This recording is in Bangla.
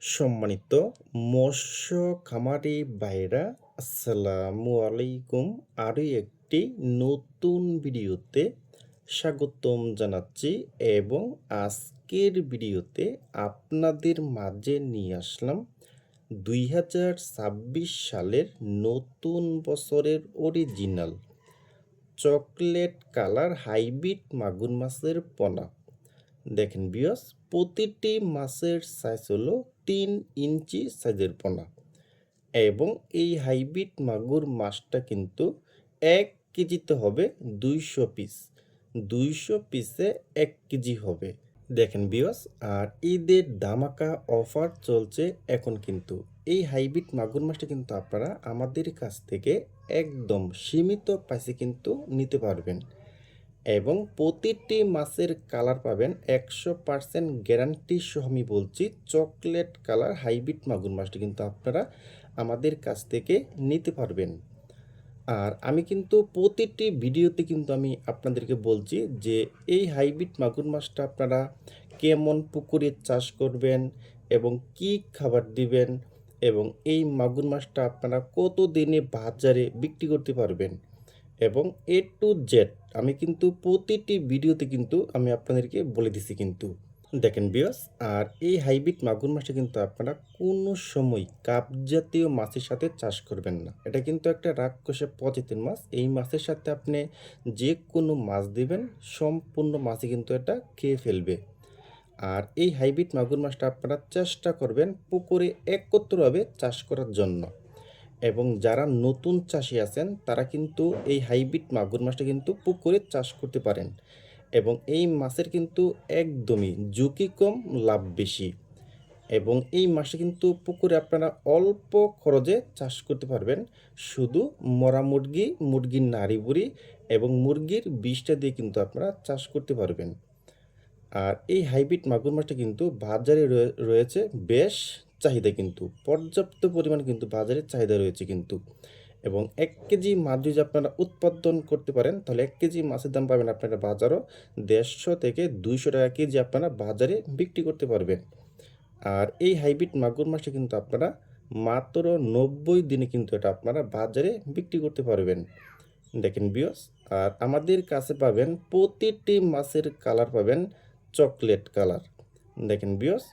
সম্মানিত মৎস্য খামারি ভাইরা, আসসালামু আলাইকুম। আরও একটি নতুন ভিডিওতে স্বাগতম জানাচ্ছি এবং আজকের ভিডিওতে আপনাদের মাঝে নিয়ে আসলাম 2026 সালের নতুন বছরের অরিজিনাল চকলেট কালার হাইব্রিড মাগুর মাছের পোনা। দেখেন বিয়স, প্রতিটি মাছের সাইজ হলো 3 ইঞ্চি সাইজের পোনা এবং এই হাইব্রিড মাগুর মাছটা কিন্তু 1 কেজিতে হবে 200 পিস। 200 পিসে 1 কেজি হবে। দেখেন বিয়স, আর ঈদের ধামাকা অফার চলছে এখন কিন্তু। এই হাইব্রিড মাগুর মাছটা কিন্তু আপনারা আমাদের কাছ থেকে একদম সীমিত প্রাইসে কিন্তু নিতে পারবেন এবং প্রতিটি মাছের কালার পাবেন 100% গ্যারান্টি সহ। আমি বলছি চকলেট কালার হাইব্রিড মাগুর মাছটি কিন্তু আপনারা আমাদের কাছ থেকে নিতে পারবেন। আর আমি কিন্তু প্রতিটি ভিডিওতে কিন্তু আমি আপনাদেরকে বলছি যে এই হাইব্রিড মাগুর মাছটা আপনারা কেমন পুকুরে চাষ করবেন এবং কি খাবার দিবেন এবং এই মাগুর মাছটা আপনারা কত দিনে বাজারে বিক্রি করতে পারবেন এবং এ টু জেড আমি কিন্তু প্রতিটি ভিডিওতে কিন্তু আমি আপনাদেরকে বলে দিছি কিন্তু। দেখেন বিয়স, আর এই হাইব্রিড মাগুর মাছটা কিন্তু আপনারা কোনো সময় কাপ জাতীয় মাছের সাথে চাষ করবেন না। এটা কিন্তু একটা রাক্ষসে প্রজাতির মাছ। এই মাছের সাথে আপনি যে কোনো মাছ দিবেন, সম্পূর্ণ মাছই কিন্তু এটা খেয়ে ফেলবে। আর এই হাইব্রিড মাগুর মাছটা আপনারা চেষ্টা করবেন পুকুরে একত্রভাবে চাষ করার জন্য। এবং যারা নতুন চাষি আছেন তারা কিন্তু এই হাইব্রিড মাগুর মাছটা কিন্তু পুকুরে চাষ করতে পারেন এবং এই মাছের কিন্তু একদমই ঝুঁকি কম, লাভ বেশি। এবং এই মাছটা কিন্তু পুকুরে আপনারা অল্প খরচে চাষ করতে পারবেন। শুধু মরা মুরগি, মুরগির নাড়ি বুড়ি এবং মুরগির বিষটা দিয়ে কিন্তু আপনারা চাষ করতে পারবেন। আর এই হাইব্রিড মাগুর মাছটা কিন্তু বাজারে রয়েছে বেশ চাহিদা, কিন্তু পর্যাপ্ত পরিমাণ কিন্তু বাজারে চাহিদা রয়েছে কিন্তু। এবং 1 কেজি মাছ যদি আপনারা উৎপাদন করতে পারেন তাহলে 1 কেজি মাছের দাম পাবেন আপনারা বাজারও 150 থেকে 200 টাকা কেজি আপনারা বাজারে বিক্রি করতে পারবেন। আর এই হাইব্রিড মাগুর মাছটা কিন্তু আপনারা মাত্র 90 দিনে কিন্তু এটা আপনারা বাজারে বিক্রি করতে পারবেন। দেখেন বিয়স, আর আমাদের কাছে পাবেন প্রতিটি মাছের কালার পাবেন চকলেট কালার। দেখেন বিয়স,